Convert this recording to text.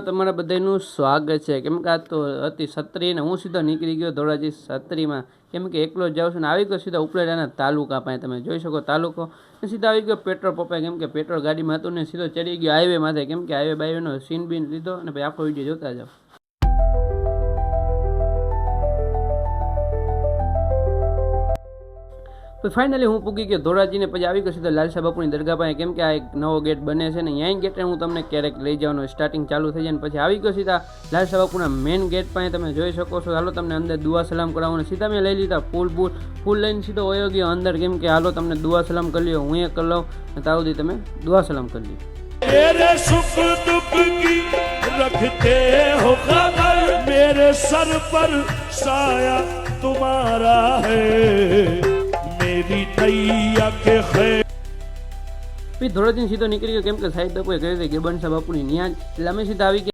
તમારા બધાનું સ્વાગત છે. કેમ કે આ તો હતી સત્રી ને હું સીધો નીકળી ગયો ધોરાજી સત્રીમાં, કેમ કે એકલો જ જાઉં છું ને આવી ગયો સીધા ઉપલેટાના તાલુકા પાસે. તમે જોઈ શકો તાલુકો સીધા આવી ગયો પેટ્રોલ પંપે, કેમ કે પેટ્રોલ ગાડીમાં હતું ને સીધો ચડી ગયો હાઈવે માથે, કેમ કે હાઈવે બાઈવેનો સીન બીન લીધો અને પછી આખો વિડીયો જોતા જાઓ. તો ફાઇનલી હું પૂગી ગયો ધોરાજીને, પછી આવી ગયો સીધા લાલસા બાપુની દરગાહ પાસે, કેમ કે આ એક નવો ગેટ બને છે ને અહીંયા ગેટે હું તમને ક્યારેક લઈ જવાનું સ્ટાર્ટિંગ ચાલુ થઈ જાય ને પછી આવી ગયો સીધા લાલસા બાપુના મેઇન ગેટ પાસે. તમે જોઈ શકો છો. હાલો તમને અંદર દુઆ સલામ કરાવું. સીધા મેં લઈ લીધા ફૂલ લઈને સીધો વયો ગયો અંદર, કેમ કે હાલો તમને દુઆ સલામ કરી લ્યો, હું એ કરી લઉં ને તાવ દી તમે દુઆ સલામ કરી લ્યો. मेरे सुख दुख की रखते हो खबर, मेरे सर पर साया तुम्हारा है, मेरी नैया के खैर. પછી ધોરાજી સીધો નીકળી ગયો, કેમ કે સાહેબ બાપુએ કહ્યું કે બંસા બાપુની ન્યા, એટલે અમે સીધા આવી ગયા